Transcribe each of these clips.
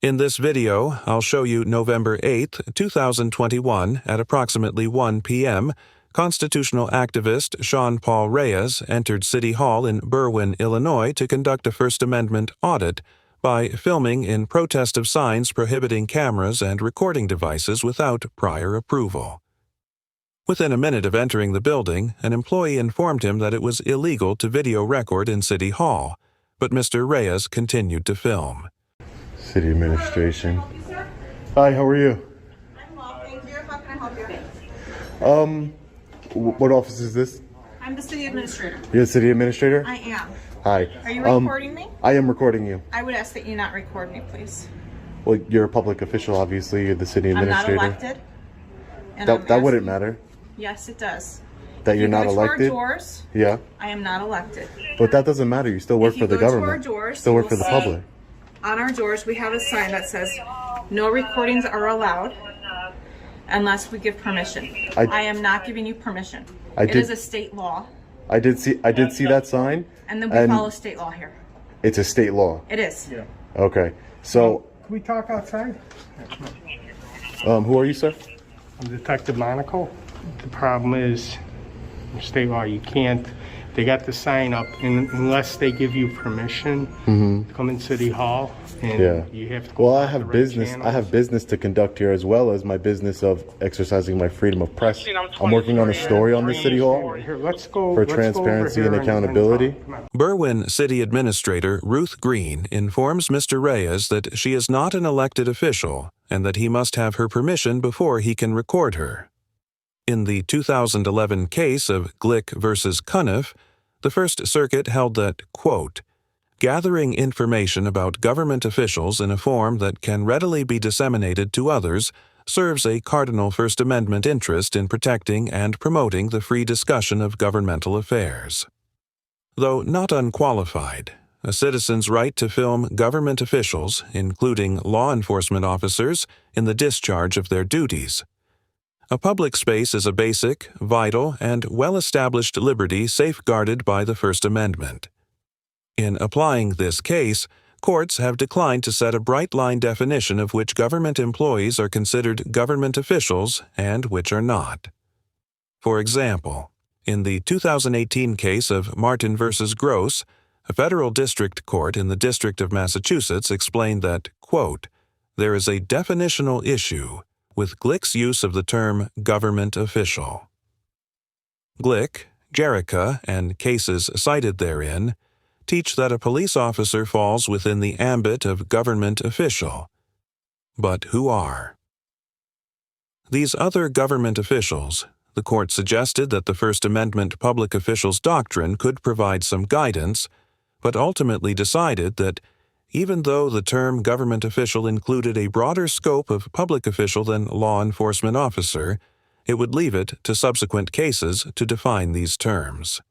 In this video, I'll show you November 8, 2021 at approximately 1 p.m., constitutional activist Sean Paul Reyes entered City Hall in Berwyn, Illinois to conduct a First Amendment audit by filming in protest of signs prohibiting cameras and recording devices without prior approval. Within a minute of entering the building, an employee informed him that it was illegal to video record in City Hall, but Mr. Reyes continued to film. City Administration. Hi, how are you? I'm well, thank you. How can I help you? What office is this? I'm the city administrator. You're the city administrator? I am. Hi. Are you recording me? I am recording you. I would ask that you not record me, please. Well, you're a public official, obviously. You're the city I'm not administrator. elected. And I'm That wouldn't asking- matter. Yes, it does. That If you're you not go to our elected? doors, Yeah. I am not elected. But that doesn't matter. You still work If you for the go to our government. doors, Still you work will for the see public. On our doors, we have a sign that says, "No recordings are allowed unless we give permission." I am not giving you permission. It is a state law, I did see that sign. and then we follow state law here. It's a state law. It is. Yeah. Okay. So, Can we talk outside? who are you, sir? I'm Detective Monaco. The problem is, state law, you can't, they got the sign up unless they give you permission to come in City Hall, and Yeah. you have to go. Well, I through have the right business. I channels. have business to conduct here, as well as my business of exercising my freedom of press. I'm working on a story on the City Hall Here, let's go. for let's go over transparency here and accountability. talk. Come on. Berwyn City Administrator Ruth Green informs Mr. Reyes that she is not an elected official and that he must have her permission before he can record her. In the 2011 case of Glick versus Cuniff, the First Circuit held that, quote, gathering information about government officials in a form that can readily be disseminated to others serves a cardinal First Amendment interest in protecting and promoting the free discussion of governmental affairs. Though not unqualified, a citizen's right to film government officials, including law enforcement officers, in the discharge of their duties. A public space is a basic, vital, and well-established liberty safeguarded by the First Amendment. In applying this case, courts have declined to set a bright-line definition of which government employees are considered government officials and which are not. For example, in the 2018 case of Martin versus Gross, a federal district court in the District of Massachusetts explained that, quote, there is a definitional issue with Glick's use of the term government official. Glick, Jerica, and cases cited therein teach that a police officer falls within the ambit of government official. But who are? These other government officials, the court suggested that the First Amendment public officials doctrine could provide some guidance, but ultimately decided that even though the term government official included a broader scope of public official than law enforcement officer, it would leave it to subsequent cases to define these terms.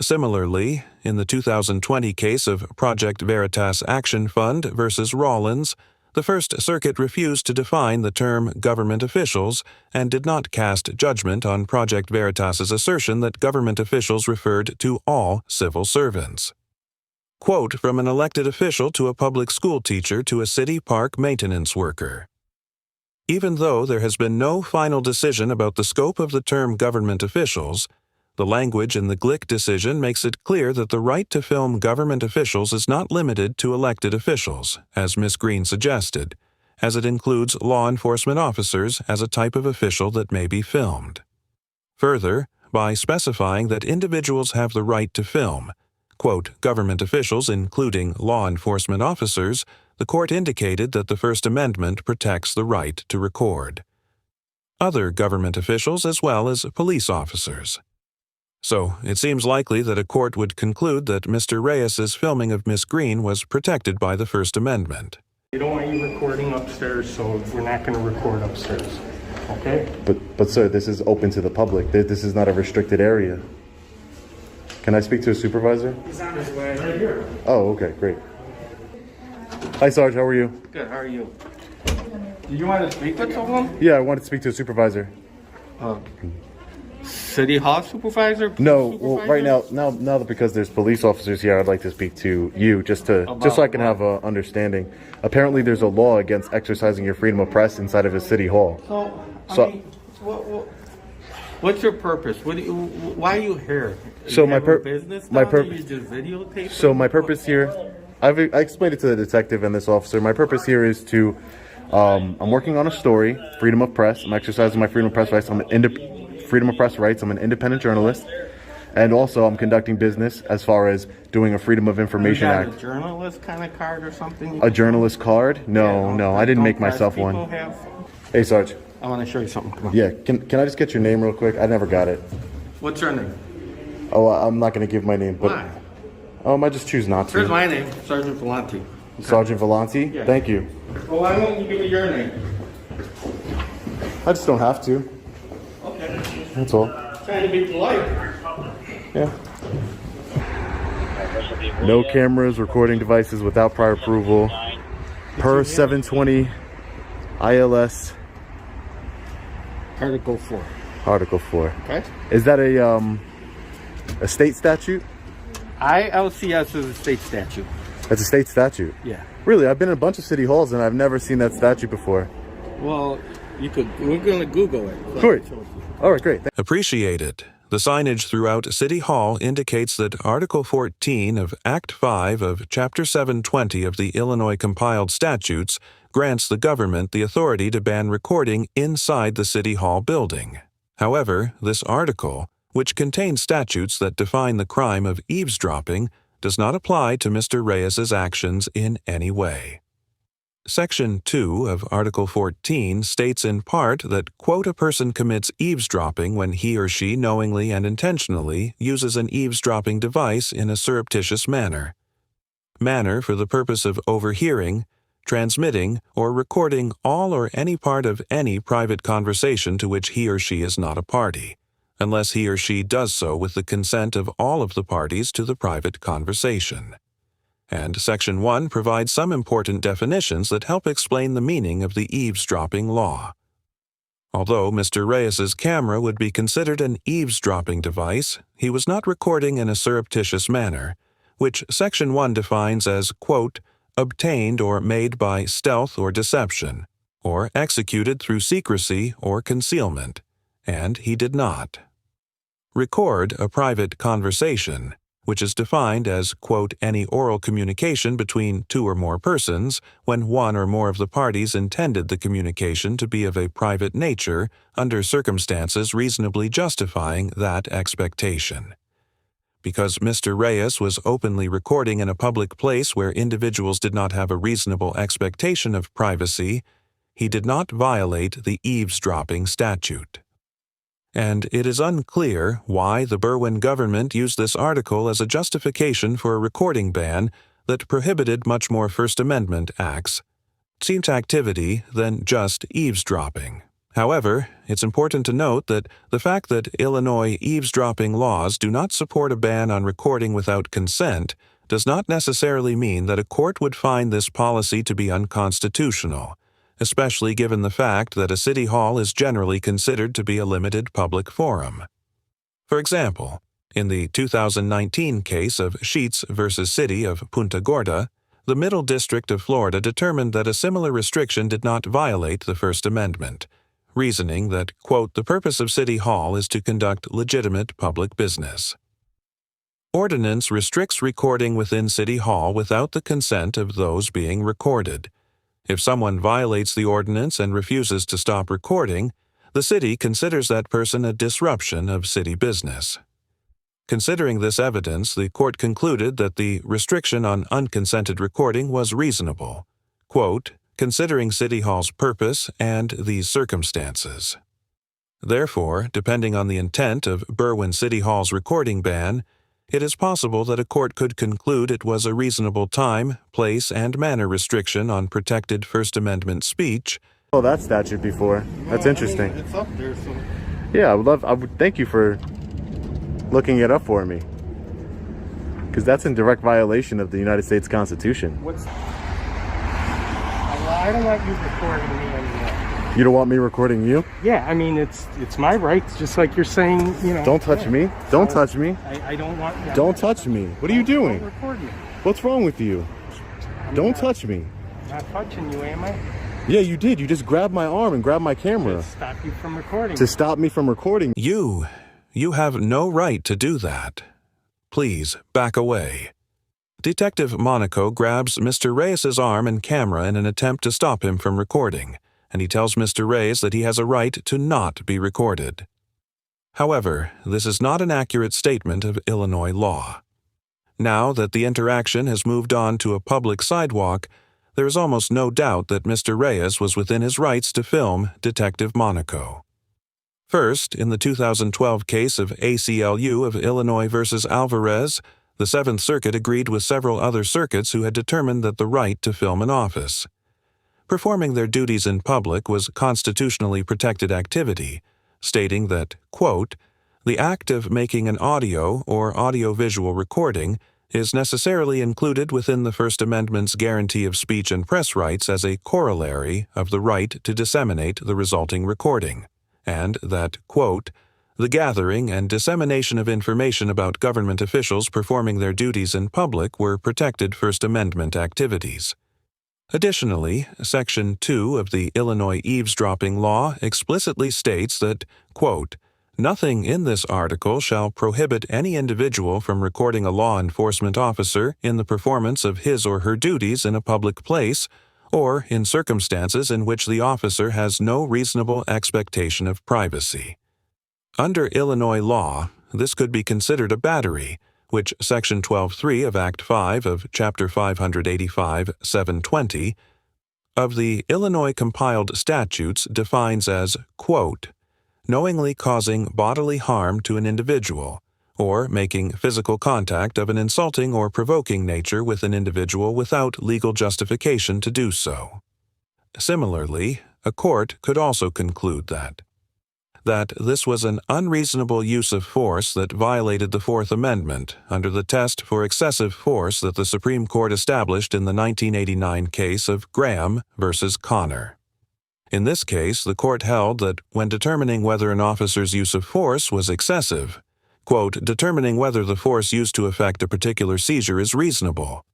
Similarly, in the 2020 case of Project Veritas Action Fund versus Rollins, the First Circuit refused to define the term government officials and did not cast judgment on Project Veritas's assertion that government officials referred to all civil servants. Quote from an elected official to a public school teacher to a city park maintenance worker. Even though there has been no final decision about the scope of the term government officials, the language in the Glick decision makes it clear that the right to film government officials is not limited to elected officials, as Ms. Green suggested, as it includes law enforcement officers as a type of official that may be filmed. Further, by specifying that individuals have the right to film, quote, government officials including law enforcement officers, the court indicated that the First Amendment protects the right to record. Other government officials as well as police officers. So, it seems likely that a court would conclude that Mr. Reyes's filming of Miss Green was protected by the First Amendment. We don't want you recording upstairs, so we're not going to record upstairs. Okay? But sir, this is open to the public. This is not a restricted area. Can I speak to a supervisor? He's on his way. Right here. Oh, okay, great. Hi, Sarge. How are you? Good, how are you? Do you want to speak to someone? Yeah, I wanted to speak to a supervisor. City Hall supervisor? No, Police well, supervisor? now that because there's police officers here, I'd like to speak to you just so I can have a understanding. Apparently, there's a law against exercising your freedom of press inside of a city hall. So, I mean, what's your purpose? Why are you here? So You my have a pur- business my down pur- there? You just videotape So it? my purpose here, I explained it to the detective and this officer. My purpose here is to, I'm working on a story, freedom of press. I'm exercising my freedom of press rights. Freedom of press rights. I'm an independent journalist, and also I'm conducting business as far as doing a Freedom of Information You got Act. a journalist kind of card or something? A journalist card? No, I didn't make myself one. People have? Hey, Sarge. I want to show you something. Come on. Yeah, can I just get your name real quick? I never got it. What's your name? Oh, I'm not going to give my name, but Why? I just choose not Here's to. my name, Sergeant Volante. Sergeant Volanti? Yeah. Thank you. Well, why won't you give me your name? I just don't have to. Okay. That's all. Trying to be polite. Yeah. No cameras, recording devices without prior approval. Per 720 ILS Article 4. Article 4. Okay. Is that a state statute? ILCS is a state statute. That's a state statute. Yeah. Really, I've been in a bunch of city halls and I've never seen that statute before. Well, we're going to Google it. So Great. All right, great. Appreciated. The signage throughout City Hall indicates that Article 14 of Act 5 of Chapter 720 of the Illinois Compiled Statutes grants the government the authority to ban recording inside the City Hall building. However, this article, which contains statutes that define the crime of eavesdropping, does not apply to Mr. Reyes's actions in any way. Section 2 of Article 14 states in part that, quote, a person commits eavesdropping when he or she knowingly and intentionally uses an eavesdropping device in a surreptitious manner. Manner for the purpose of overhearing, transmitting, or recording all or any part of any private conversation to which he or she is not a party, unless he or she does so with the consent of all of the parties to the private conversation. And Section 1 provides some important definitions that help explain the meaning of the eavesdropping law. Although Mr. Reyes's camera would be considered an eavesdropping device, he was not recording in a surreptitious manner, which Section 1 defines as, quote, obtained or made by stealth or deception, or executed through secrecy or concealment, and he did not. Record a private conversation, which is defined as, quote, any oral communication between two or more persons when one or more of the parties intended the communication to be of a private nature under circumstances reasonably justifying that expectation. Because Mr. Reyes was openly recording in a public place where individuals did not have a reasonable expectation of privacy, he did not violate the eavesdropping statute. And it is unclear why the Berwyn government used this article as a justification for a recording ban that prohibited much more First Amendment acts, seemed activity than just eavesdropping. However, it's important to note that the fact that Illinois eavesdropping laws do not support a ban on recording without consent does not necessarily mean that a court would find this policy to be unconstitutional, especially given the fact that a city hall is generally considered to be a limited public forum. For example, in the 2019 case of Sheets v. City of Punta Gorda, the Middle District of Florida determined that a similar restriction did not violate the First Amendment, reasoning that, quote, the purpose of City Hall is to conduct legitimate public business. Ordinance restricts recording within City Hall without the consent of those being recorded. If someone violates the ordinance and refuses to stop recording, the city considers that person a disruption of city business. Considering this evidence, the court concluded that the restriction on unconsented recording was reasonable, quote, considering City Hall's purpose and these circumstances. Therefore, depending on the intent of Berwyn City Hall's recording ban, it is possible that a court could conclude it was a reasonable time, place, and manner restriction on protected First Amendment speech. Oh, that statute before. That's interesting. I mean, it's up there, so. Yeah, I would thank you for looking it up for me. Because that's in direct violation of the United States Constitution. I don't want you recording me anymore. You don't want me recording you? Yeah, I mean, it's my rights, just like you're saying, you know. Don't touch me. Don't touch me. I don't want... Yeah, Don't touch me. What are you doing? Don't record me. What's wrong with you? Don't touch me. I'm not touching you, am I? Yeah, you did. You just grabbed my arm and grabbed my camera. To stop you from recording. To stop me from recording. You have no right to do that. Please back away. Detective Monaco grabs Mr. Reyes's arm and camera in an attempt to stop him from recording, and he tells Mr. Reyes that he has a right to not be recorded. However, this is not an accurate statement of Illinois law. Now that the interaction has moved on to a public sidewalk, there is almost no doubt that Mr. Reyes was within his rights to film Detective Monaco. First, in the 2012 case of ACLU of Illinois versus Alvarez, the Seventh Circuit agreed with several other circuits who had determined that the right to film in office. Performing their duties in public was constitutionally protected activity, stating that, quote, "The act of making an audio or audiovisual recording is necessarily included within the First Amendment's guarantee of speech and press rights as a corollary of the right to disseminate the resulting recording," and that, quote, "The gathering and dissemination of information about government officials performing their duties in public were protected First Amendment activities." Additionally, Section 2 of the Illinois eavesdropping law explicitly states that, quote, "Nothing in this article shall prohibit any individual from recording a law enforcement officer in the performance of his or her duties in a public place or in circumstances in which the officer has no reasonable expectation of privacy." Under Illinois law, this could be considered a battery, which Section 12.3 of Act 5 of Chapter 585, 720 of the Illinois compiled statutes defines as, quote, "knowingly causing bodily harm to an individual, or making physical contact of an insulting or provoking nature with an individual without legal justification to do so." Similarly, a court could also conclude that this was an unreasonable use of force that violated the Fourth Amendment under the test for excessive force that the Supreme Court established in the 1989 case of Graham versus Connor. In this case, the court held that when determining whether an officer's use of force was excessive, quote, "determining whether the force used to effect a particular seizure is reasonable,"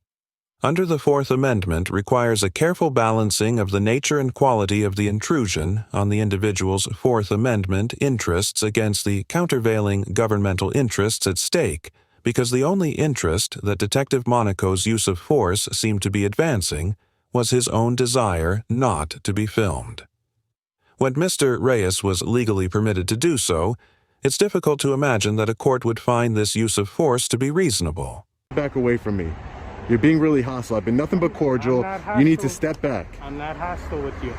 under the Fourth Amendment requires a careful balancing of the nature and quality of the intrusion on the individual's Fourth Amendment interests against the countervailing governmental interests at stake, because the only interest that Detective Monaco's use of force seemed to be advancing was his own desire not to be filmed. When Mr. Reyes was legally permitted to do so, it's difficult to imagine that a court would find this use of force to be reasonable. Back away from me. You're being really hostile. I've been nothing but cordial. You need to step back. I'm not hostile with you.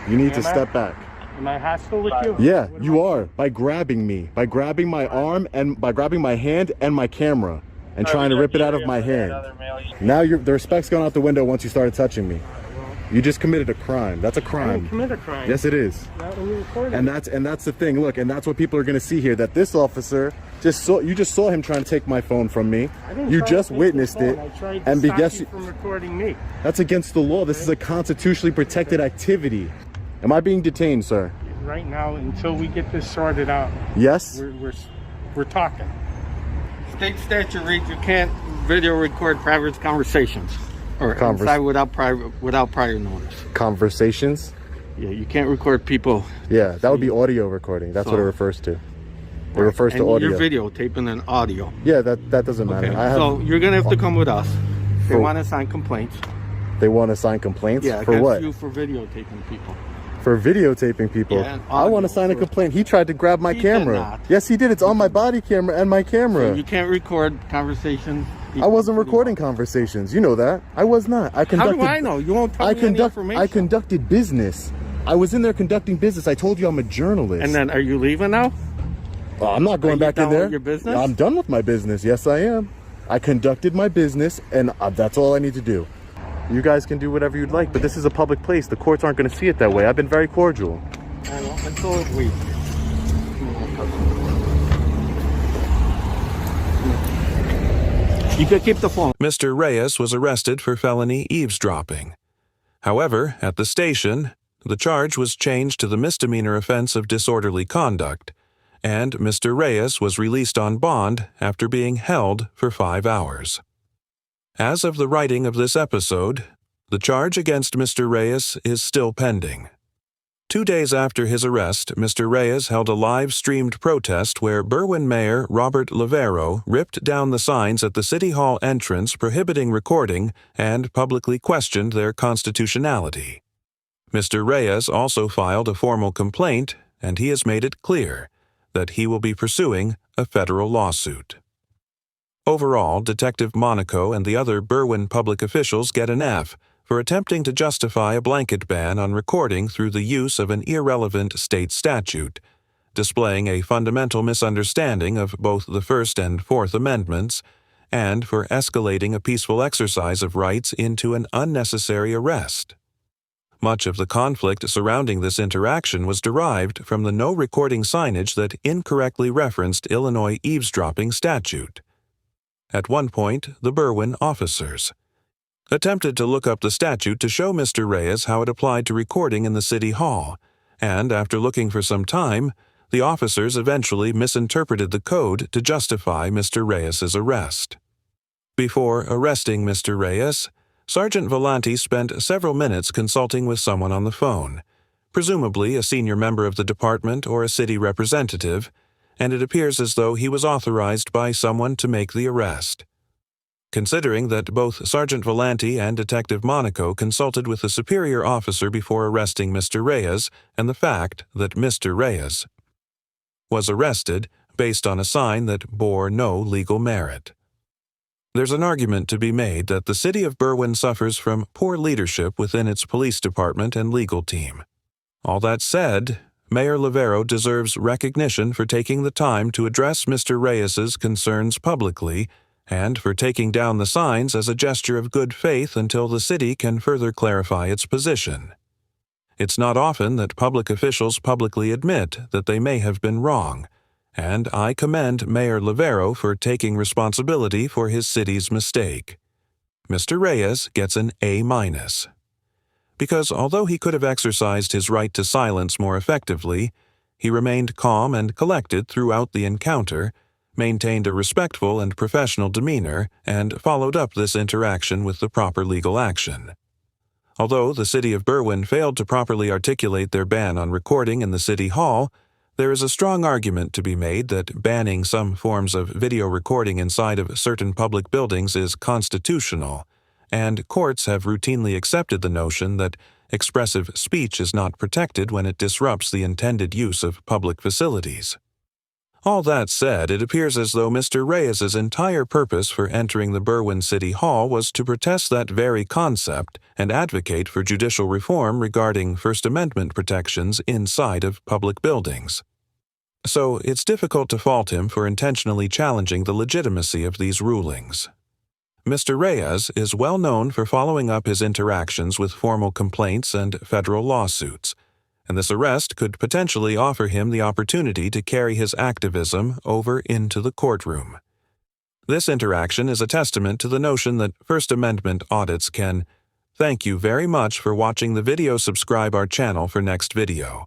You need to step back. Am I hostile with you? Yeah, you are. By grabbing me. By grabbing my arm and by grabbing my hand and my camera and trying to rip it out of my hand. Now the respect's gone out the window once you started touching me. You just committed a crime. That's a crime. I didn't commit a crime. Yes, it is. Not when you recorded. And that's the thing. Look, and that's what people are going to see here. That this officer you just saw him trying to take my phone from me. You just witnessed it. I tried to stop you from recording me. That's against the law. This is a constitutionally protected activity. Am I being detained, sir? Right now, until we get this sorted out. Yes. We're talking. State statute reads you can't video record private conversations or inside without prior notice. Conversations? Yeah, you can't record people. Yeah, that would be audio recording. That's what it refers to. It refers to audio. You're videotaping an audio. Yeah, that doesn't matter. Okay. So you're gonna have to come with us. They want to sign complaints. They want to sign complaints? Yeah, for what? You for videotaping people. For videotaping people? Yeah, I want to sign a complaint. He tried to grab my camera. Did not. Yes, he did. It's on my body camera and my camera. So you can't record conversations. I wasn't recording conversations. You know that. I was not. How do I know? You won't tell me any information. I conducted business. I was in there conducting business. I told you I'm a journalist. And then, are you leaving now? I'm not going back in there. With your business? I'm done with my business. Yes, I am. I conducted my business, and that's all I need to do. You guys can do whatever you'd like, but this is a public place. The courts aren't going to see it that way. I've been very cordial. I know. Until we. You can keep the phone. Mr. Reyes was arrested for felony eavesdropping. However, at the station, the charge was changed to the misdemeanor offense of disorderly conduct, and Mr. Reyes was released on bond after being held for 5 hours. As of the writing of this episode, the charge against Mr. Reyes is still pending. 2 days after his arrest, Mr. Reyes held a live-streamed protest where Berwyn Mayor Robert Lavero ripped down the signs at the City Hall entrance prohibiting recording and publicly questioned their constitutionality. Mr. Reyes also filed a formal complaint, and he has made it clear that he will be pursuing a federal lawsuit. Overall, Detective Monaco and the other Berwyn public officials get an F for attempting to justify a blanket ban on recording through the use of an irrelevant state statute, displaying a fundamental misunderstanding of both the First and Fourth Amendments, and for escalating a peaceful exercise of rights into an unnecessary arrest. Much of the conflict surrounding this interaction was derived from the no recording signage that incorrectly referenced Illinois eavesdropping statute. At one point, the Berwyn officers attempted to look up the statute to show Mr. Reyes how it applied to recording in the City Hall, and after looking for some time, the officers eventually misinterpreted the code to justify Mr. Reyes's arrest. Before arresting Mr. Reyes, Sergeant Volanti spent several minutes consulting with someone on the phone, presumably a senior member of the department or a city representative, and it appears as though he was authorized by someone to make the arrest. Considering that both Sergeant Volanti and Detective Monaco consulted with a superior officer before arresting Mr. Reyes, and the fact that Mr. Reyes was arrested based on a sign that bore no legal merit. There's an argument to be made that the city of Berwyn suffers from poor leadership within its police department and legal team. All that said, Mayor Lavero deserves recognition for taking the time to address Mr. Reyes's concerns publicly and for taking down the signs as a gesture of good faith until the city can further clarify its position. It's not often that public officials publicly admit that they may have been wrong, and I commend Mayor Lavero for taking responsibility for his city's mistake. Mr. Reyes gets an A-, because although he could have exercised his right to silence more effectively, he remained calm and collected throughout the encounter, maintained a respectful and professional demeanor, and followed up this interaction with the proper legal action. Although the city of Berwyn failed to properly articulate their ban on recording in the City Hall, there is a strong argument to be made that banning some forms of video recording inside of certain public buildings is constitutional, and courts have routinely accepted the notion that expressive speech is not protected when it disrupts the intended use of public facilities. All that said, it appears as though Mr. Reyes's entire purpose for entering the Berwyn City Hall was to protest that very concept and advocate for judicial reform regarding First Amendment protections inside of public buildings. So it's difficult to fault him for intentionally challenging the legitimacy of these rulings. Mr. Reyes is well known for following up his interactions with formal complaints and federal lawsuits, and this arrest could potentially offer him the opportunity to carry his activism over into the courtroom. This interaction is a testament to the notion that First Amendment audits can. Thank you very much for watching the video. Subscribe our channel for next video.